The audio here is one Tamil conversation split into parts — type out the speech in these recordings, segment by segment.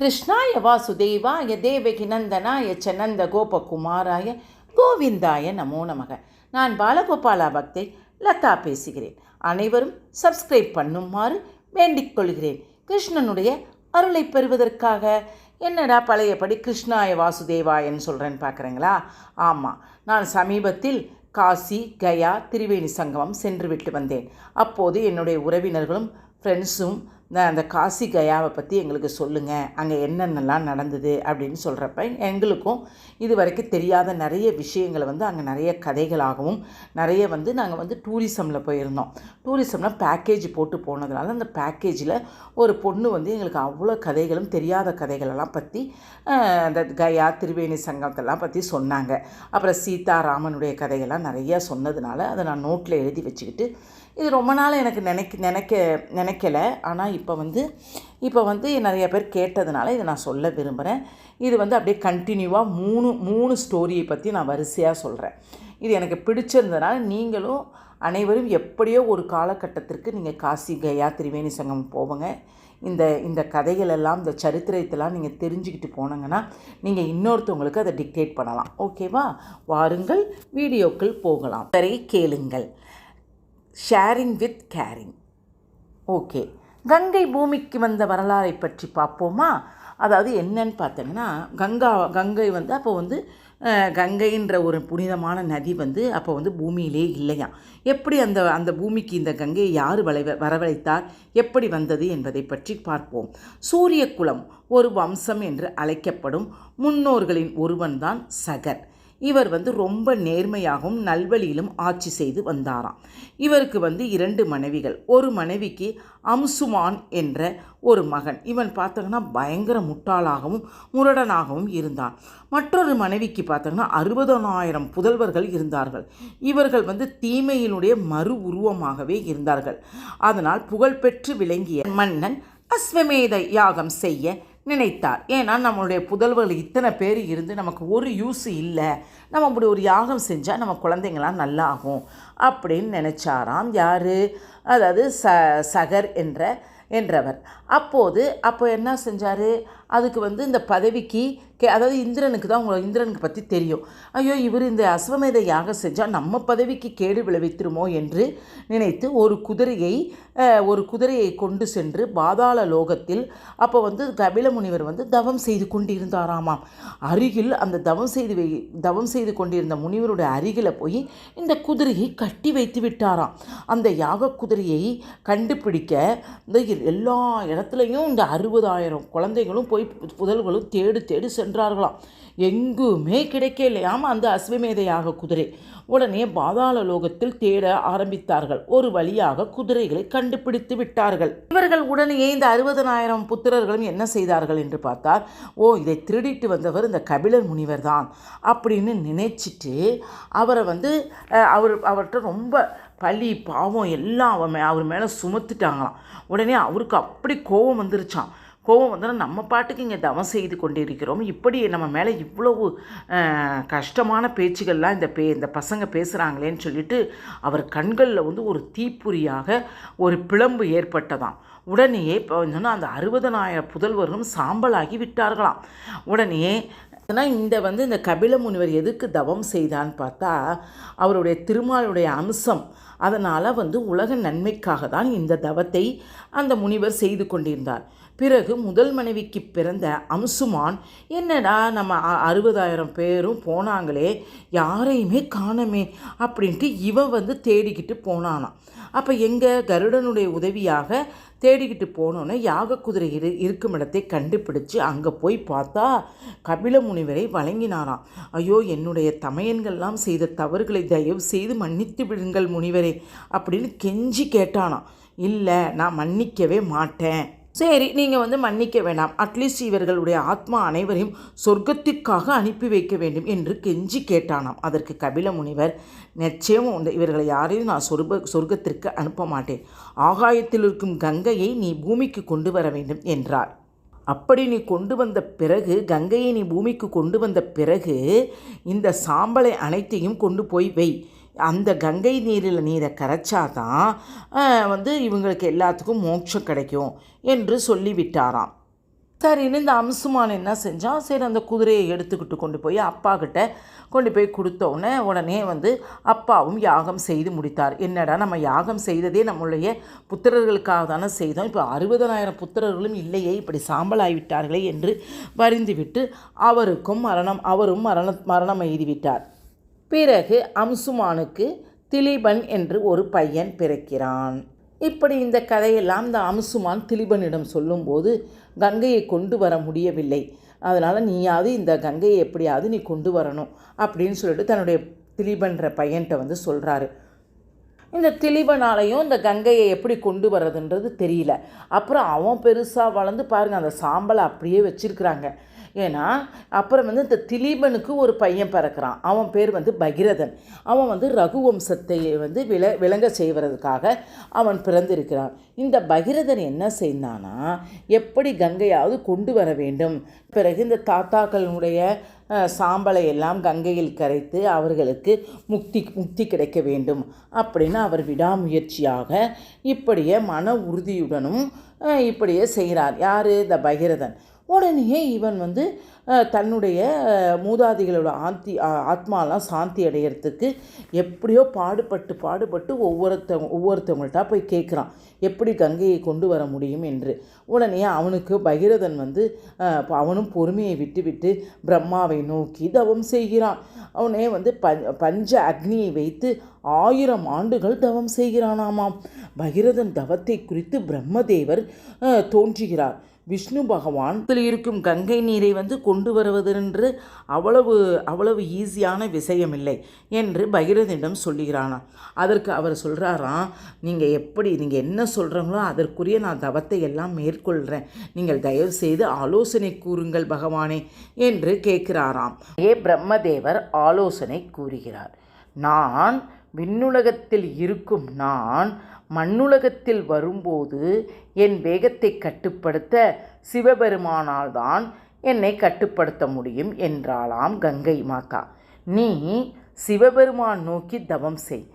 கிருஷ்ணாய வாசுதேவாய தேவகி நந்தனாய ச கோபகுமாராய கோவிந்தாய நமோ நமக. நான் பாலகோபாலா பக்தை லதா பேசுகிறேன். அனைவரும் சப்ஸ்கிரைப் பண்ணுமாறு வேண்டிக் கொள்கிறேன். கிருஷ்ணனுடைய அருளை பெறுவதற்காக. என்னடா பழையபடி கிருஷ்ணாய வாசுதேவாயன்னு சொல்கிறேன்னு பார்க்குறீங்களா? ஆமாம், நான் சமீபத்தில் காசி, கயா, திரிவேணி சங்கமம் சென்று விட்டு வந்தேன். அப்போது என்னுடைய உறவினர்களும் ஃப்ரெண்ட்ஸும் அந்த காசி கயாவை பற்றி எங்களுக்கு சொல்லுங்கள், அங்கே என்னென்னலாம் நடந்தது அப்படின்னு சொல்கிறப்ப எங்களுக்கும் இது வரைக்கும் தெரியாத நிறைய விஷயங்களை அங்கே நிறைய கதைகளாகவும் நிறைய நாங்கள் டூரிசமில் போயிருந்தோம். டூரிசம்னால் பேக்கேஜ் போட்டு போனதுனால அந்த பேக்கேஜில் ஒரு பொண்ணு எங்களுக்கு அவ்வளோ கதைகளும் தெரியாத கதைகளெல்லாம் பற்றி அந்த கயா, திரிவேணி சங்கத்தெல்லாம் பற்றி சொன்னாங்க. அப்புறம் சீதாராமனுடைய கதைகள்லாம் நிறையா சொன்னதுனால அதை நான் நோட்டில் எழுதி வச்சுக்கிட்டு, இது ரொம்ப நாள் எனக்கு நினைக்கலை. ஆனால் இப்போ நிறைய பேர் கேட்டதுனால இதை நான் சொல்ல விரும்புகிறேன். இது அப்படியே கண்டினியூவாக மூணு ஸ்டோரியை பற்றி நான் வரிசையாக சொல்கிறேன். இது எனக்கு பிடிச்சிருந்ததுனால நீங்களும் அனைவரும் எப்படியோ ஒரு காலகட்டத்திற்கு நீங்கள் காசி, கயா, திரிவேணி சங்கம் போவங்க. இந்த கதைகளெல்லாம், இந்த சரித்திரத்தெல்லாம் நீங்கள் தெரிஞ்சுக்கிட்டு போனங்கன்னா நீங்கள் இன்னொருத்தவங்களுக்கு அதை டிக்டேட் பண்ணலாம். ஓகேவா? வாருங்கள், வீடியோக்கள் போகலாம். சரி, கேளுங்கள். Sharing with caring. Okay, Ganga பூமிக்கு வந்த வரலாறை பற்றி பார்ப்போமா? அதாவது என்னன்னு பார்த்தீங்கன்னா, கங்கை அப்போ கங்கைன்ற ஒரு புனிதமான நதி அப்போ பூமியிலே இல்லையாம். எப்படி அந்த பூமிக்கு இந்த கங்கையை யார் வரவழைத்தார், எப்படி வந்தது என்பதை பற்றி பார்ப்போம். சூரிய குலம் ஒரு வம்சம் என்று அழைக்கப்படும் முன்னோர்களின் ஒருவன்தான் சகர். இவர் ரொம்ப நேர்மையாகவும் நல்வழியிலும் ஆட்சி செய்து வந்தாராம். இவருக்கு 2 மனைவிகள். ஒரு மனைவிக்கு அம்சுமான் என்ற ஒரு மகன். இவன் பார்த்தோங்கன்னா பயங்கர முட்டாளாகவும் முரடனாகவும் இருந்தான். மற்றொரு மனைவிக்கு பார்த்தோங்கன்னா 60,000 புதல்வர்கள் இருந்தார்கள். இவர்கள் தீமையினுடைய மறு உருவமாகவே இருந்தார்கள். அதனால் புகழ்பெற்று விளங்கிய மன்னன் அஸ்வமேத யாகம் செய்ய நினைத்தார். ஏன்னா நம்மளுடைய புதல்வர்கள் இத்தனை பேர் இருந்து நமக்கு ஒரு யூஸ் இல்லை, நம்ம அப்படி ஒரு யாகம் செஞ்சால் நம்ம குழந்தைங்களாம் நல்லா ஆகும் அப்படின்னு நினச்சாராம். யார்? அதாவது சகர் என்றவர். அப்போ என்ன செஞ்சார்? அதுக்கு இந்த பதவிக்கு அதாவது இந்திரனுக்கு தான் இந்திரனுக்கு பற்றி தெரியும். ஐயோ, இவர் இந்த அஸ்வமேத யாகம் செஞ்சால் நம்ம பதவிக்கு கேடு விளைவித்திருமோ என்று நினைத்து ஒரு குதிரையை கொண்டு சென்று பாதாள லோகத்தில் அப்போ கபில முனிவர் தவம் செய்து கொண்டிருந்தாராமாம். அருகில் அந்த தவம் செய்து கொண்டிருந்த முனிவருடைய அருகில் போய் இந்த குதிரையை கட்டி வைத்து விட்டாராம். அந்த யாக குதிரையை கண்டுபிடிக்க எல்லா இடத்துலையும் இந்த 60,000 குழந்தைகளும் போய் புதல்களும் தேடி சென்றார்களாம். எங்குமே கிடைக்கலையாம் அந்த அஸ்வமேத யாக குதிரை. உடனே பாதாள லோகத்தில் தேட ஆரம்பித்தார்கள். ஒரு வழியாக குதிரைகளை கண்டுபிடித்து விட்டார்கள். இவர்கள் உடனே இந்த 60,000 புத்திரர்களும் என்ன செய்தார்கள் என்று பார்த்தார். இதை திருடிட்டு வந்தவர் இந்த கபிலர் முனிவர் தான் அப்படின்னு நினைச்சிட்டு அவரை அவர்கிட்ட ரொம்ப பழி பாவம் எல்லாம் அவர் மேலே சுமத்துட்டாங்களாம். உடனே அவருக்கு அப்படி கோபம் வந்துருச்சான். நம்ம பாட்டுக்கு இங்கே தவம் செய்து கொண்டிருக்கிறோம், இப்படி நம்ம மேலே இவ்வளவு கஷ்டமான பேச்சுகள்லாம் இந்த பசங்க பேசுகிறாங்களேன்னு சொல்லிட்டு அவர் கண்களில் ஒரு தீப்புரியாக ஒரு பிளம்பு ஏற்பட்டதாம். உடனே இப்போ அந்த 60,000 புதல்வர்களும் சாம்பலாகி விட்டார்களாம். உடனே இந்த கபில முனிவர் எதுக்கு தவம் செய்தான்னு பார்த்தா அவருடைய திருமாலுடைய அம்சம். அதனால் உலக நன்மைக்காக தான் இந்த தவத்தை அந்த முனிவர் செய்து கொண்டிருந்தார். பிறகு முதல் மனைவிக்கு பிறந்த அம்சுமான், என்னடா நம்ம 60,000 பேரும் போனாங்களே, யாரையுமே காணமே அப்படின்ட்டு இவன் தேடிக்கிட்டு போனானாம். அப்போ கருடனுடைய உதவியாக தேடிக்கிட்டு போனோன்னே யாக குதிரை இருக்கும் இடத்தை கண்டுபிடிச்சு அங்கே போய் பார்த்தா கபில முனிவரை வழங்கினாராம். ஐயோ, என்னுடைய தமையன்கள்லாம் செய்த தவறுகளை தயவு செய்து மன்னித்து விடுங்கள் முனிவரே அப்படின்னு கெஞ்சி கேட்டானாம். இல்லை, நான் மன்னிக்கவே மாட்டேன். சரி, நீங்கள் மன்னிக்க வேண்டாம், அட்லீஸ்ட் இவர்களுடைய ஆத்மா அனைவரையும் சொர்க்கத்திற்காக அனுப்பி வைக்க வேண்டும் என்று கெஞ்சி கேட்டானாம். அதற்கு கபில முனிவர், நிச்சயம் இவர்களை யாரையும் நான் சொர்க்கத்திற்கு அனுப்ப மாட்டேன், ஆகாயத்தில் இருக்கும் கங்கையை நீ பூமிக்கு கொண்டு வர வேண்டும் என்றார். அப்படி நீ கொண்டு வந்த பிறகு, கங்கையை நீ பூமிக்கு கொண்டு வந்த பிறகு இந்த சாம்பலை அனைத்தையும் கொண்டு போய் வை, அந்த கங்கை நீரை கரைச்சாதான் இவங்களுக்கு எல்லாத்துக்கும் மோட்சம் கிடைக்கும் என்று சொல்லிவிட்டாராம். சரின்னு இந்த அம்சுமான் என்ன செஞ்சான், சரி அந்த குதிரையை எடுத்துக்கிட்டு கொண்டு போய் அப்பா கிட்ட கொண்டு போய் கொடுத்தோடனே உடனே அப்பாவும் யாகம் செய்து முடித்தார். என்னடா நம்ம யாகம் செய்ததே நம்மளுடைய புத்திரர்களுக்காக தானே செய்தோம், இப்போ 60,000 புத்திரர்களும் இல்லையே, இப்படி சாம்பலாகிவிட்டார்களே என்று வருந்திவிட்டு அவரும் மரணம் எய்திவிட்டார். பிறகு அம்சுமானுக்கு திலீபன் என்று ஒரு பையன் பிறக்கிறான். இப்படி இந்த கதையெல்லாம் இந்த அம்சுமான் திலீபனிடம் சொல்லும்போது கங்கையை கொண்டு வர முடியவில்லை. அதனால் நீயாவது இந்த கங்கையை எப்படியாவது நீ கொண்டு வரணும் அப்படின்னு சொல்லிட்டு தன்னுடைய திலீபன்ற பையன்கிட்ட சொல்கிறாரு. இந்த திலீபனாலையும் இந்த கங்கையை எப்படி கொண்டு வர்றதுன்றது தெரியல. அப்புறம் அவன் பெருசாக வளர்ந்து பாருங்கள், அந்த சாம்பலை அப்படியே வச்சுருக்குறாங்க. ஏன்னா அப்புறம் இந்த திலீபனுக்கு ஒரு பையன் பிறக்கிறான். அவன் பேர் பகிரதன். அவன் ரகுவம்சத்தை விளங்க செய்வதற்காக அவன் பிறந்திருக்கிறான். இந்த பகிரதன் என்ன செய்தானா, எப்படி கங்கையாவது கொண்டு வர வேண்டும். பிறகு இந்த தாத்தாக்களுடைய சாம்பலை எல்லாம் கங்கையில் கரைத்து அவர்களுக்கு முக்தி கிடைக்க வேண்டும் அப்படின்னு அவர் விடாமுயற்சியாக இப்படியே மன உறுதியுடனும் இப்படியே செய்கிறார். யார்? இந்த பகிரதன். உடனே இவன் தன்னுடைய மூதாதிகளோட ஆத்மாலாம் சாந்தி அடையிறதுக்கு எப்படியோ பாடுபட்டு ஒவ்வொருத்தவங்கள்ட்டா போய் கேட்குறான், எப்படி கங்கையை கொண்டு வர முடியும் என்று. உடனே அவனுக்கு பகிரதன் அவனும் பொறுமையை விட்டு பிரம்மாவை நோக்கி தவம் செய்கிறான். அவனே பஞ்ச அக்னியை வைத்து 1000 ஆண்டுகள் தவம் செய்கிறானாமாம். பகிரதன் தவத்தை குறித்து பிரம்மதேவர் தோன்றுகிறார். விஷ்ணு பகவான் இதில் இருக்கும் கங்கை நீரை கொண்டு வருவதென்று அவ்வளவு ஈஸியான விஷயமில்லை என்று பகிரதனிடம் சொல்லுகிறானா. அதற்கு அவர் சொல்கிறாராம், நீங்கள் என்ன சொல்கிறீங்களோ அதற்குரிய நான் தவத்தை எல்லாம் மேற்கொள்கிறேன், நீங்கள் தயவு செய்து ஆலோசனை கூறுங்கள் பகவானே என்று கேட்கிறாராம். பிரம்மதேவர் ஆலோசனை கூறுகிறார். நான் விண்ணுலகத்தில் இருக்கும் நான் மண்ணுலகத்தில் வரும்போது என் வேகத்தை கட்டுப்படுத்த சிவபெருமானால் தான் என்னை கட்டுப்படுத்த முடியும் என்றாளாம் கங்கை மாதா. நீ சிவபெருமான் நோக்கி தவம் செய்,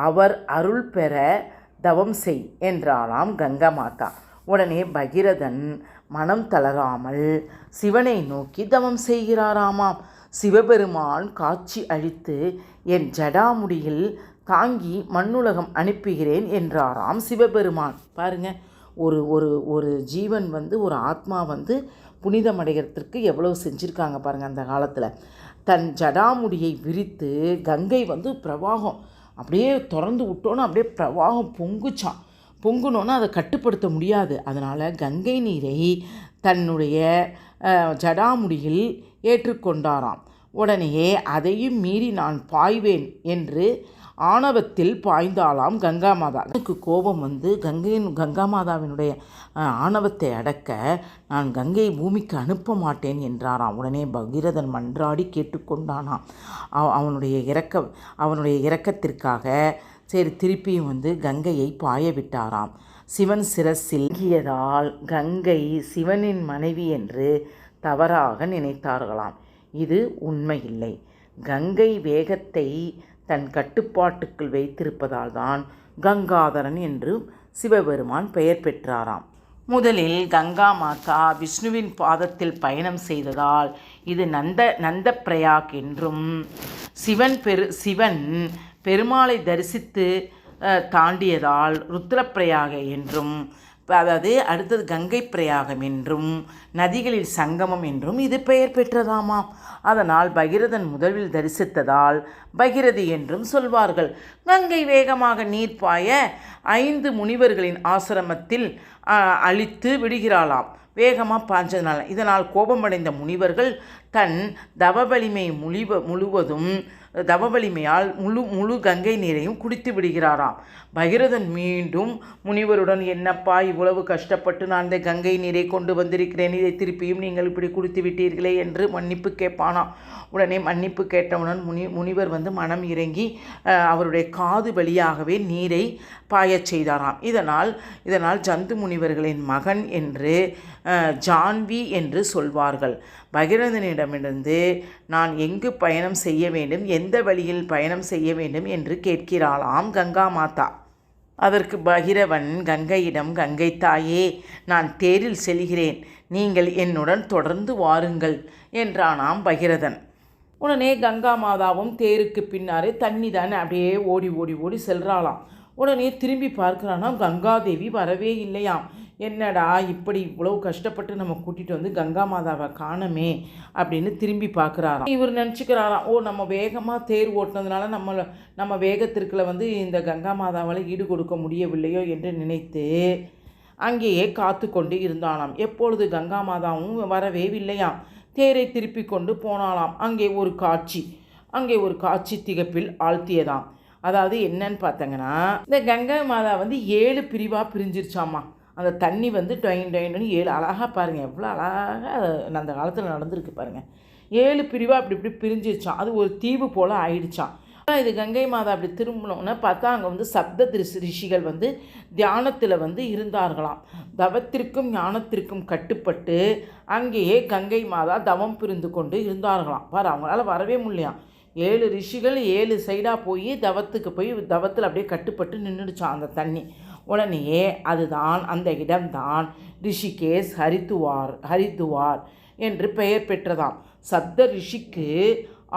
அவர் அருள் பெற தவம் செய் என்றாளாம் கங்கா மாதா. உடனே பகிரதன் மனம் தளராமல் சிவனை நோக்கி தவம் செய்கிறாராமாம். சிவபெருமான் காட்சி அளித்து என் ஜடாமுடியில் தாங்கி மண்ணுலகம் அனுப்புகிறேன் என்றாராம் சிவபெருமான். பாருங்க, ஒரு ஜீவன் ஒரு ஆத்மா புனிதமடைகிறதுக்கு எவ்வளவு செஞ்சுருக்காங்க பாருங்கள். அந்த காலத்தில் தன் ஜடாமுடியை விரித்து கங்கை பிரவாகம் அப்படியே திறந்து விட்டோன்னு அப்படியே பிரவாகம் பொங்குனோன்னா அதை கட்டுப்படுத்த முடியாது. அதனால் கங்கை நீரை தன்னுடைய ஜடாமுடியில் ஏற்றுக்கொண்டாராம். உடனேயே அதையும் மீறி நான் பாய்வேன் என்று ஆணவத்தில் பாய்ந்தாளாம் கங்கா மாதா. எனக்கு கோபம் கங்கா மாதாவினுடைய ஆணவத்தை அடக்க நான் கங்கையை பூமிக்கு அனுப்ப மாட்டேன் என்றாராம். உடனே பகீரதன் மன்றாடி கேட்டுக்கொண்டானாம். அவனுடைய இரக்கத்திற்காக சரி திருப்பியும் கங்கையை பாய விட்டாராம். சிவன் சிரசில் இயதால் கங்கை சிவனின் மனைவி என்று தவறாக நினைத்தார்களாம். இது உண்மையில்லை. கங்கை வேகத்தை தன் கட்டுப்பாட்டுக்குள் வைத்திருப்பதால் தான் கங்காதரன் என்று சிவபெருமான் பெயர் பெற்றாராம். முதலில் கங்கா மாதா விஷ்ணுவின் பாதத்தில் பயணம் செய்ததால் இது நந்த பிரயாக் என்றும், சிவன் பெருமாளை தரிசித்து தாண்டியதால் ருத்ரப்பிரயாக என்றும், அதாவது அடுத்தது கங்கை பிரயாகம் என்றும், நதிகளில் சங்கமம் என்றும் இது பெயர் பெற்றதாமாம். அதனால் பகிரதன் முதலில் தரிசித்ததால் பகிரதி என்றும் சொல்வார்கள். கங்கை வேகமாக நீர் பாய 5 முனிவர்களின் ஆசிரமத்தில் அழித்து விடுகிறாளாம். வேகமாக பாய்ஞ்சதுனால இதனால் கோபமடைந்த முனிவர்கள் தன் தவ வலிமையால் முழு கங்கை நீரையும் குடித்து விடுகிறாராம். பகிரதன் மீண்டும் முனிவருடன், என்னப்பா இவ்வளவு கஷ்டப்பட்டு நான் இந்த கங்கை நீரை கொண்டு வந்திருக்கிறேன், இதை திருப்பியும் நீங்கள் இப்படி குடித்து விட்டீர்களே என்று மன்னிப்பு கேட்பானாம். உடனே மன்னிப்பு கேட்டவுடன் முனிவர் மனம் இறங்கி அவருடைய காது வழியாகவே நீரை பாயச் செய்தாராம். இதனால் ஜந்து முனிவர்களின் மகன் என்று ஜான்வி என்று சொல்வார்கள். பகிரதனிடமிருந்து நான் எங்கு பயணம் செய்ய வேண்டும், எந்த வழியில் பயணம் செய்ய வேண்டும் என்று கேட்கிறாளாம் கங்கா மாதா. அதற்கு பகிரவன் கங்கையிடம், கங்கை தாயே, நான் தேரில் செல்கிறேன், நீங்கள் என்னுடன் தொடர்ந்து வாருங்கள் என்றானாம் பகிரதன். உடனே கங்கா மாதாவும் தேருக்கு பின்னாரே தண்ணி தானே அப்படியே ஓடி ஓடி ஓடி செல்றாளாம். உடனே திரும்பி பார்க்குறானா, கங்காதேவி வரவே இல்லையாம். என்னடா இப்படி இவ்வளோ கஷ்டப்பட்டு நம்ம கூட்டிகிட்டு வந்து கங்கா மாதாவை காணமே அப்படின்னு திரும்பி பார்க்குறாராம். இவர் நினச்சிக்கிறாராம், ஓ நம்ம வேகமாக தேர் ஓட்டினதுனால நம்ம வேகத்திற்குள்ள இந்த கங்கா மாதாவால் ஈடு கொடுக்க முடியவில்லையோ என்று நினைத்து அங்கேயே காத்து கொண்டு இருந்தானாம். எப்பொழுது கங்கா மாதாவும் வரவே இல்லையாம். தேரை திருப்பி கொண்டு போனாலாம். அங்கே ஒரு காட்சி திகைப்பில் ஆழ்த்தியதாம். அதாவது என்னன்னு பார்த்தங்கன்னா, இந்த கங்கை மாதா 7 பிரிவாக பிரிஞ்சிருச்சாமா. அந்த தண்ணி டொயின் டொயின்னு 7 அழகாக பாருங்கள், எவ்வளோ அழகாக அந்த காலத்தில் நடந்திருக்கு பாருங்கள். 7 பிரிவாக அப்படி இப்படி பிரிஞ்சிருச்சான். அது ஒரு தீவு போல் ஆயிடுச்சான். இது கங்கை மாதா அப்படி திரும்பினோன்னு பார்த்தா அங்கே சப்த ரிஷிகள் தியானத்தில் இருந்தார்களாம். தவத்திற்கும் ஞானத்திற்கும் கட்டுப்பட்டு அங்கேயே கங்கை மாதா தவம் புரிந்து கொண்டு இருந்தார்களாம். அவங்களால வரவே முடியலையாம். 7 ரிஷிகள் 7 சைடாக போய் தவத்தில் அப்படியே கட்டுப்பட்டு நின்றுடுச்சான் அந்த தண்ணி. உடனேயே அதுதான் அந்த இடம்தான் ரிஷிகேஷ் ஹரித்துவார் என்று பெயர் பெற்றதாம். சப்த ரிஷிக்கு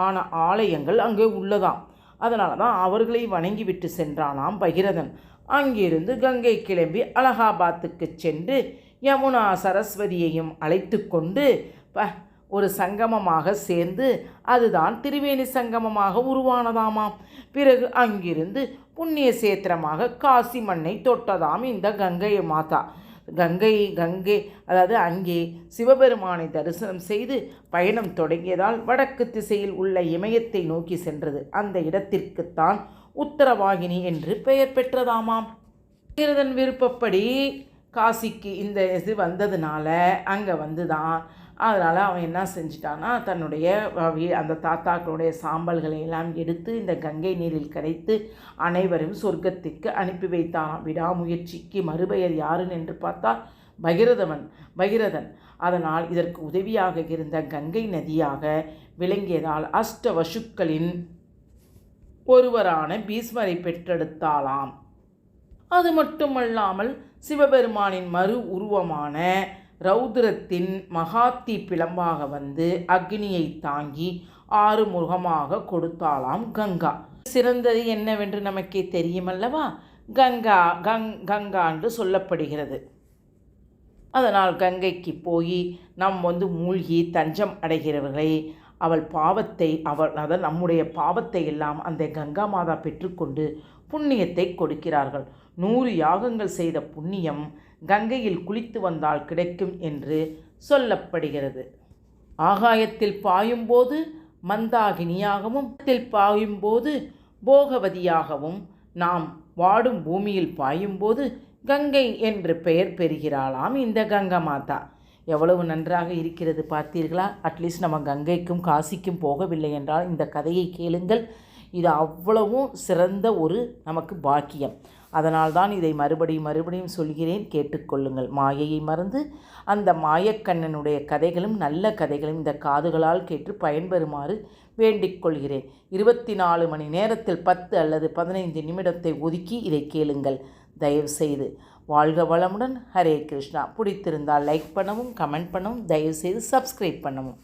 ஆன ஆலயங்கள் அங்கே உள்ளதாம். அதனால தான் அவர்களை வணங்கிவிட்டு சென்றானாம் பகிரதன். அங்கிருந்து கங்கை கிளம்பி அலகாபாத்துக்கு சென்று யமுனா சரஸ்வதியையும் அழைத்து கொண்டு ஒரு சங்கமமாக சேர்ந்து அதுதான் திரிவேணி சங்கமமாக உருவானதாமாம். பிறகு அங்கிருந்து புண்ணிய சேத்திரமாக காசி மண்ணை தொட்டதாம் இந்த கங்கை மாதா. கங்கை அதாவது அங்கே சிவபெருமானை தரிசனம் செய்து பயணம் தொடங்கியதால் வடக்கு திசையில் உள்ள இமயத்தை நோக்கி சென்றது. அந்த இடத்திற்குத்தான் உத்தரவாகினி என்று பெயர் பெற்றதாமாம். பகிரதன் விருப்பப்படி காசிக்கு இது வந்ததுனால அங்கே தான். அதனால் அவன் என்ன செஞ்சிட்டான்னா, தன்னுடைய அந்த தாத்தாக்களுடைய சாம்பல்களை எல்லாம் எடுத்து இந்த கங்கை நீரில் கரைத்து அனைவரும் சொர்க்கத்திற்கு அனுப்பி வைத்தான். விடாமுயற்சிக்கு மறுபெயர் யாருன்னு என்று பார்த்தால் பகிரதன். அதனால் இதற்கு உதவியாக இருந்த கங்கை நதியாக விளங்கியதால் அஷ்டவசுக்களின் ஒருவரான பீஷ்மரை பெற்றெடுத்தாளாம். அது மட்டுமல்லாமல் சிவபெருமானின் மறு உருவமான ரௌத்ரத்தின் மகாத்தி பிளம்பாக அக்னியை தாங்கி 6 முகமாக கொடுத்தாளாம் கங்கா. சிறந்தது என்னவென்று நமக்கே தெரியுமல்லவா? கங்கா என்று சொல்லப்படுகிறது. அதனால் கங்கைக்கு போய் நாம் மூழ்கி தஞ்சம் அடைகிறவர்களை அதாவது நம்முடைய பாவத்தை எல்லாம் அந்த கங்கா மாதா பெற்றுக்கொண்டு புண்ணியத்தை கொடுக்கிறார்கள். 100 யாகங்கள் செய்த புண்ணியம் கங்கையில் குளித்து வந்தால் கிடைக்கும் என்று சொல்லப்படுகிறது. ஆகாயத்தில் பாயும்போது மந்தாகினியாகவும் பாயும்போது போகவதியாகவும் நாம் வாடும் பூமியில் பாயும்போது கங்கை என்று பெயர் பெறுகிறாளாம் இந்த கங்கா மாதா. எவ்வளவு நன்றாக இருக்கிறது பார்த்தீர்களா? அட்லீஸ்ட் நம்ம கங்கைக்கும் காசிக்கும் போகவில்லை என்றால் இந்த கதையை கேளுங்கள். இது அவ்வளவும் சிறந்த ஒரு நமக்கு பாக்கியம். அதனால்தான் இதை மறுபடியும் சொல்கிறேன், கேட்டுக்கொள்ளுங்கள். மாயையை மறந்து அந்த மாயக்கண்ணனுடைய கதைகளும் நல்ல கதைகளும் இந்த காதுகளால் கேட்டு பயன்பெறுமாறு வேண்டிக் கொள்கிறேன். 24 மணி நேரத்தில் 10 அல்லது 15 நிமிடத்தை ஒதுக்கி இதை கேளுங்கள் தயவு செய்து. வாழ்க வளமுடன். ஹரே கிருஷ்ணா. பிடித்திருந்தால் லைக் பண்ணவும், கமெண்ட் பண்ணவும், தயவு செய்து சப்ஸ்கிரைப் பண்ணவும்.